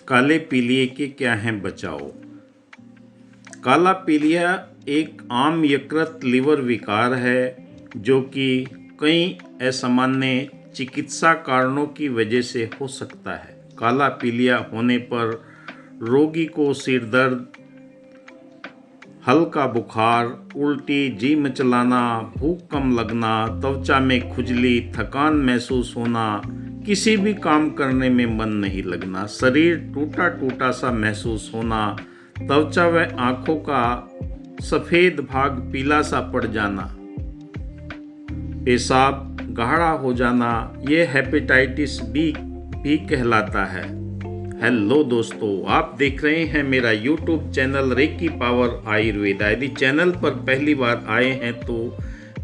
काले पीलिए के क्या हैं बचाव। काला पीलिया एक आम यकृत लीवर विकार है जो कि कई असामान्य चिकित्सा कारणों की वजह से हो सकता है। काला पीलिया होने पर रोगी को सिर दर्द, हल्का बुखार, उल्टी, जी मिचलाना, भूख कम लगना, त्वचा में खुजली, थकान महसूस होना, किसी भी काम करने में मन नहीं लगना, शरीर टूटा टूटा सा महसूस होना, त्वचा व आंखों का सफ़ेद भाग पीला सा पड़ जाना, पेशाब गाढ़ा हो जाना, ये हेपेटाइटिस बी भी कहलाता है। हेलो दोस्तों, आप देख रहे हैं मेरा YouTube channel reiki power Ayurveda. यदि चैनल पर पहली बार आए हैं तो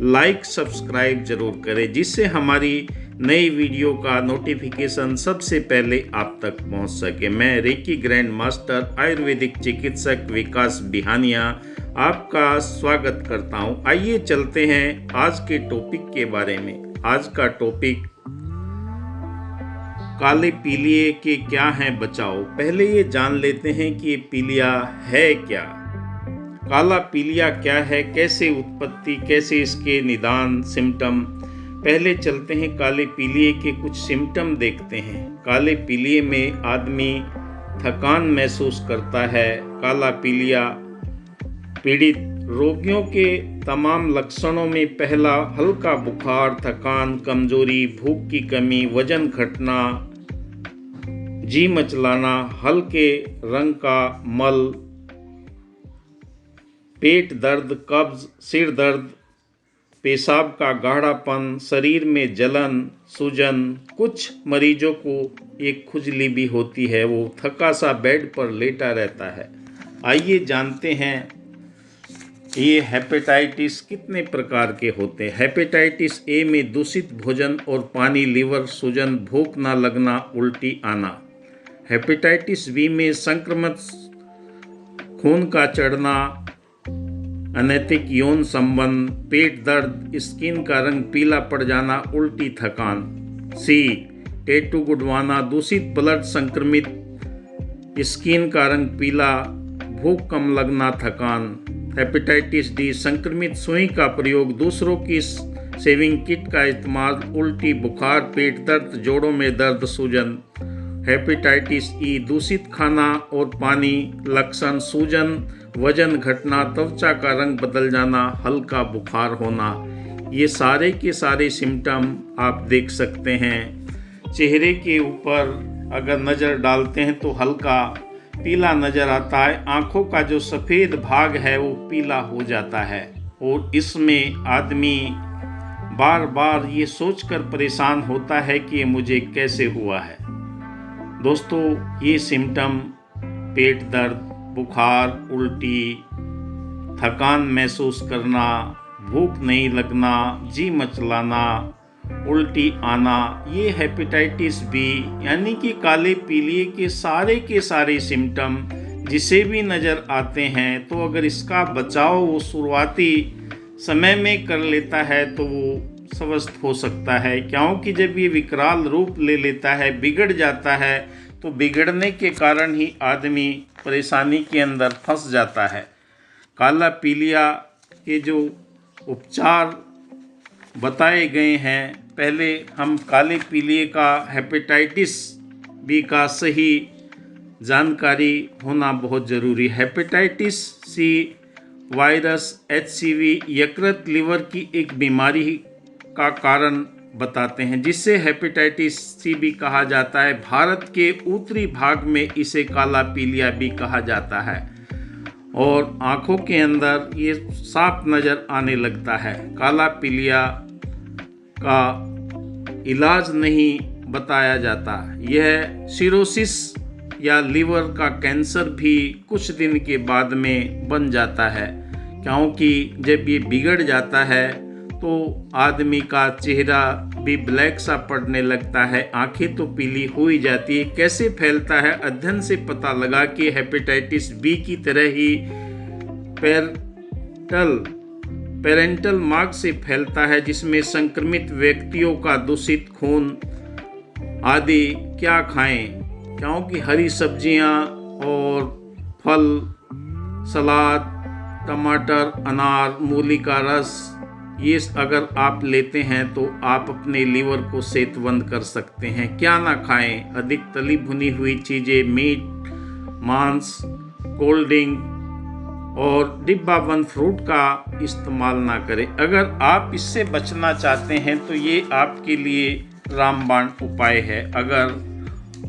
लाइक सब्सक्राइब जरूर करें, जिससे हमारी नई वीडियो का नोटिफिकेशन सबसे पहले आप तक पहुंच सके। मैं रेकी ग्रैंड मास्टर आयुर्वेदिक चिकित्सक विकास बिहानिया आपका स्वागत करता हूं। आइए चलते हैं आज के टॉपिक के बारे में। आज का टॉपिक काले पीलिए के क्या हैं बचाव। पहले ये जान लेते हैं कि ये पीलिया है क्या। काला पीलिया क्या है, कैसे उत्पत्ति, कैसे इसके निदान, सिम्टम। पहले चलते हैं काले पीलिए के कुछ सिम्टम देखते हैं। काले पीलिए में आदमी थकान महसूस करता है। काला पीलिया पीड़ित रोगियों के तमाम लक्षणों में पहला हल्का बुखार, थकान, कमजोरी, भूख की कमी, वजन घटना, जी मचलाना, हल्के रंग का मल, पेट दर्द, कब्ज, सिर दर्द, पेशाब का गाढ़ापन, शरीर में जलन, सूजन। कुछ मरीजों को एक खुजली भी होती है, वो थका सा बेड पर लेटा रहता है। आइए जानते हैं ये हेपेटाइटिस कितने प्रकार के होते हैं। हेपेटाइटिस ए में दूषित भोजन और पानी, लीवर सूजन, भूख ना लगना, उल्टी आना। हेपेटाइटिस बी में संक्रमित खून का चढ़ना, अनैतिक यौन संबंध, पेट दर्द, स्किन का रंग पीला पड़ जाना, उल्टी, थकान। सी टैटू गुड़वाना, दूषित ब्लड, संक्रमित स्किन का रंग पीला, भूख कम लगना, थकान। हेपेटाइटिस डी संक्रमित सुई का प्रयोग, दूसरों की सेविंग किट का इस्तेमाल, उल्टी, बुखार, पेट दर्द, जोड़ों में दर्द, सूजन। हेपेटाइटिस ई दूषित खाना और पानी, लक्षण सूजन, वजन घटना, त्वचा का रंग बदल जाना, हल्का बुखार होना। ये सारे के सारे सिम्टम आप देख सकते हैं। चेहरे के ऊपर अगर नज़र डालते हैं तो हल्का पीला नज़र आता है। आँखों का जो सफ़ेद भाग है वो पीला हो जाता है और इसमें आदमी बार बार ये सोचकर परेशान होता है कि ये मुझे कैसे हुआ है। दोस्तों, ये सिम्टम पेट दर्द, बुखार, उल्टी, थकान महसूस करना, भूख नहीं लगना, जी मचलाना, उल्टी आना, ये हेपेटाइटिस बी यानी कि काले पीलिए के सारे सिम्टम जिसे भी नज़र आते हैं, तो अगर इसका बचाव वो शुरुआती समय में कर लेता है तो वो स्वस्थ हो सकता है। क्योंकि जब ये विकराल रूप ले लेता है, बिगड़ जाता है, तो बिगड़ने के कारण ही आदमी परेशानी के अंदर फंस जाता है। काला पीलिया के जो उपचार बताए गए हैं, पहले हम काले पीलिए का, हेपेटाइटिस बी का सही जानकारी होना बहुत ज़रूरी है। हेपेटाइटिस सी वायरस HCV यकृत लीवर की एक बीमारी का कारण बताते हैं, जिससे हेपेटाइटिस सी भी कहा जाता है। भारत के उत्तरी भाग में इसे काला पीलिया भी कहा जाता है और आँखों के अंदर ये साफ नज़र आने लगता है। काला पीलिया का इलाज नहीं बताया जाता। यह सिरोसिस या लीवर का कैंसर भी कुछ दिन के बाद में बन जाता है, क्योंकि जब ये बिगड़ जाता है तो आदमी का चेहरा भी ब्लैक सा पड़ने लगता है, आंखें तो पीली हो ही जाती है। कैसे फैलता है? अध्ययन से पता लगा कि हेपेटाइटिस बी की तरह ही पेरेंटल मार्ग से फैलता है, जिसमें संक्रमित व्यक्तियों का दूषित खून आदि क्या खाएं, क्योंकि हरी सब्जियां और फल, सलाद, टमाटर, अनार, मूली का रस, ये अगर आप लेते हैं तो आप अपने लीवर को सेहतमंद कर सकते हैं। क्या ना खाएं? अधिक तली भुनी हुई चीज़ें, मीट, मांस, कोल्ड ड्रिंक और डिब्बा बंद फ्रूट का इस्तेमाल ना करें। अगर आप इससे बचना चाहते हैं तो ये आपके लिए रामबाण उपाय है। अगर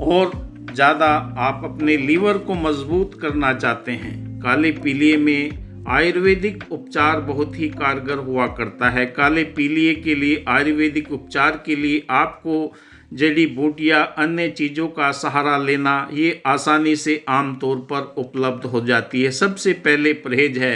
और ज़्यादा आप अपने लीवर को मजबूत करना चाहते हैं, काले पीलिए में आयुर्वेदिक उपचार बहुत ही कारगर हुआ करता है। काले पीलिए के लिए आयुर्वेदिक उपचार के लिए आपको जड़ी बूटियाँ, अन्य चीज़ों का सहारा लेना ये आसानी से आमतौर पर उपलब्ध हो जाती है। सबसे पहले परहेज है,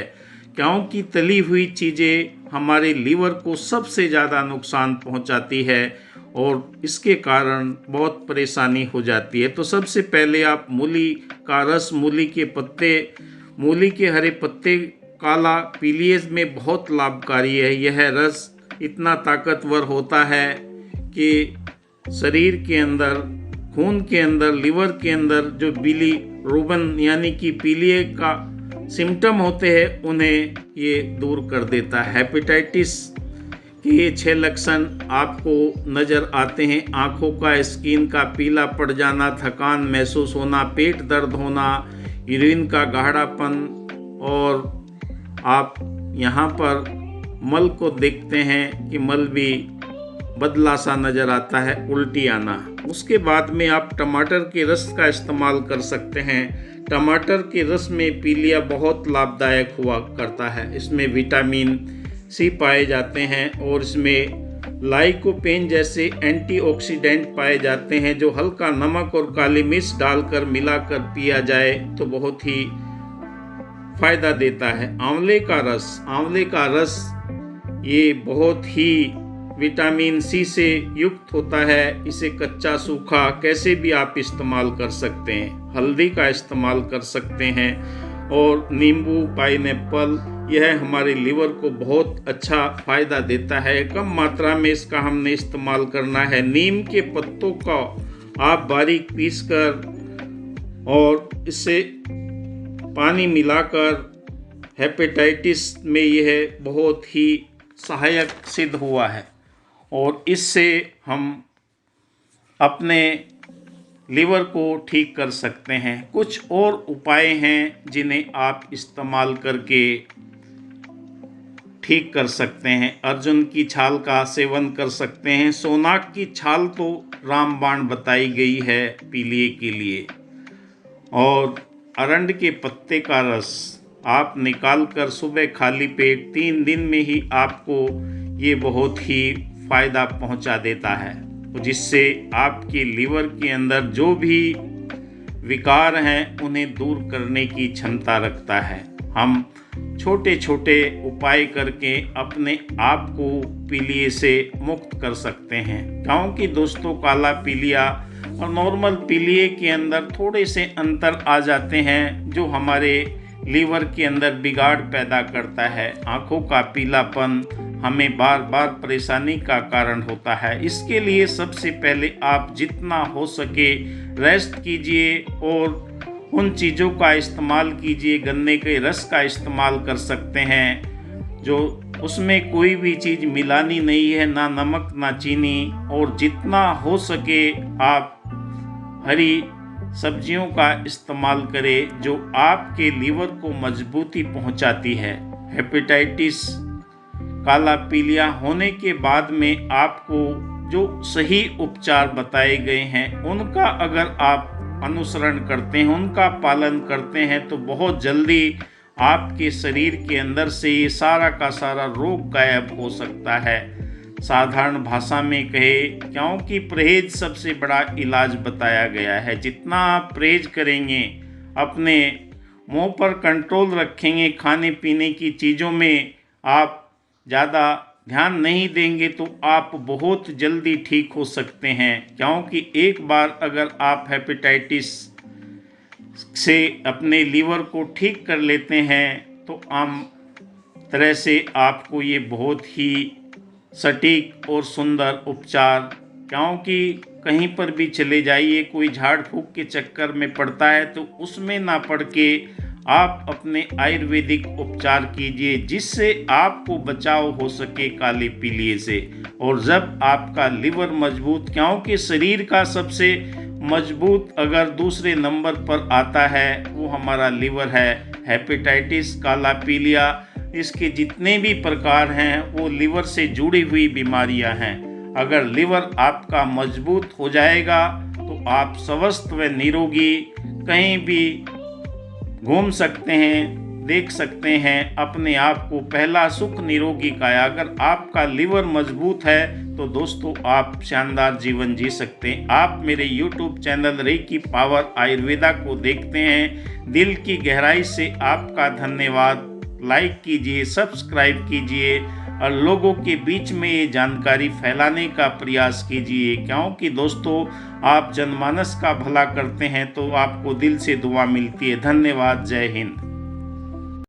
क्योंकि तली हुई चीज़ें हमारे लीवर को सबसे ज़्यादा नुकसान पहुंचाती है और इसके कारण बहुत परेशानी हो जाती है। तो सबसे पहले आप मूली का रस, मूली के पत्ते, मूली के हरे पत्ते काला पीलिए में बहुत लाभकारी है। यह रस इतना ताकतवर होता है कि शरीर के अंदर, खून के अंदर, लीवर के अंदर जो बिलीरुबिन यानी कि पीलिए का सिम्टम होते हैं उन्हें ये दूर कर देता है। हेपेटाइटिस के ये 6 लक्षण आपको नज़र आते हैं: आँखों का, स्किन का पीला पड़ जाना, थकान महसूस होना, पेट दर्द होना, यूरिन का गाढ़ापन, और आप यहाँ पर मल को देखते हैं कि मल भी बदला सा नज़र आता है, उल्टी आना। उसके बाद में आप टमाटर के रस का इस्तेमाल कर सकते हैं। टमाटर के रस में पीलिया बहुत लाभदायक हुआ करता है। इसमें विटामिन सी पाए जाते हैं और इसमें लाइकोपेन जैसे एंटीऑक्सीडेंट पाए जाते हैं, जो हल्का नमक और काली मिर्च डालकर मिलाकर पिया जाए तो बहुत ही फायदा देता है। आंवले का रस, आंवले का रस ये बहुत ही विटामिन सी से युक्त होता है। इसे कच्चा सूखा कैसे भी आप इस्तेमाल कर सकते हैं। हल्दी का इस्तेमाल कर सकते हैं और नींबू, पाइनएप्पल, यह हमारे लीवर को बहुत अच्छा फ़ायदा देता है। कम मात्रा में इसका हमने इस्तेमाल करना है। नीम के पत्तों का आप बारीक पीसकर और इससे पानी मिलाकर, हेपेटाइटिस में यह बहुत ही सहायक सिद्ध हुआ है और इससे हम अपने लीवर को ठीक कर सकते हैं। कुछ और उपाय हैं जिन्हें आप इस्तेमाल करके ठीक कर सकते हैं। अर्जुन की छाल का सेवन कर सकते हैं। सोनाक की छाल तो रामबाण बताई गई है पीलिए के लिए। और अरंड के पत्ते का रस आप निकाल कर सुबह खाली पेट 3 दिन में ही आपको ये बहुत ही फ़ायदा पहुंचा देता है, जिससे आपके लीवर के अंदर जो भी विकार हैं उन्हें दूर करने की क्षमता रखता है। हम छोटे छोटे उपाय करके अपने आप को पीलिए से मुक्त कर सकते हैं, क्योंकि दोस्तों काला पीलिया और नॉर्मल पीलिए के अंदर थोड़े से अंतर आ जाते हैं जो हमारे लीवर के अंदर बिगाड़ पैदा करता है। आँखों का पीलापन हमें बार बार परेशानी का कारण होता है। इसके लिए सबसे पहले आप जितना हो सके रेस्ट कीजिए और उन चीज़ों का इस्तेमाल कीजिए। गन्ने के रस का इस्तेमाल कर सकते हैं जो उसमें कोई भी चीज़ मिलानी नहीं है, ना नमक ना चीनी। और जितना हो सके आप हरी सब्जियों का इस्तेमाल करें जो आपके लीवर को मजबूती पहुंचाती है। हेपेटाइटिस, काला पीलिया होने के बाद में आपको जो सही उपचार बताए गए हैं उनका अगर आप अनुसरण करते हैं, उनका पालन करते हैं तो बहुत जल्दी आपके शरीर के अंदर से ये सारा का सारा रोग गायब हो सकता है। साधारण भाषा में कहे, क्योंकि परहेज सबसे बड़ा इलाज बताया गया है। जितना आप परहेज करेंगे, अपने मुंह पर कंट्रोल रखेंगे, खाने पीने की चीज़ों में आप ज़्यादा ध्यान नहीं देंगे तो आप बहुत जल्दी ठीक हो सकते हैं। क्योंकि एक बार अगर आप हेपेटाइटिस से अपने लीवर को ठीक कर लेते हैं तो आम तरह से आपको ये बहुत ही सटीक और सुंदर उपचार, क्योंकि कहीं पर भी चले जाइए, कोई झाड़ फूक के चक्कर में पड़ता है तो उसमें ना पड़ के आप अपने आयुर्वेदिक उपचार कीजिए, जिससे आपको बचाव हो सके काले पीलिए से। और जब आपका लिवर मजबूत, क्योंकि शरीर का सबसे मजबूत अगर दूसरे नंबर पर आता है वो हमारा लिवर है। हेपेटाइटिस, काला पीलिया, इसके जितने भी प्रकार हैं वो लिवर से जुड़ी हुई बीमारियां हैं। अगर लिवर आपका मजबूत हो जाएगा तो आप स्वस्थ व निरोगी कहीं भी घूम सकते हैं, देख सकते हैं अपने आप को पहला सुख निरोगी काया। अगर आपका लिवर मजबूत है तो दोस्तों आप शानदार जीवन जी सकते हैं। आप मेरे YouTube channel reiki power Ayurveda को देखते हैं, दिल की गहराई से आपका धन्यवाद। लाइक कीजिए, सब्सक्राइब कीजिए और लोगों के बीच में ये जानकारी फैलाने का प्रयास कीजिए, क्योंकि दोस्तों आप जनमानस का भला करते हैं तो आपको दिल से दुआ मिलती है। धन्यवाद। जय हिंद।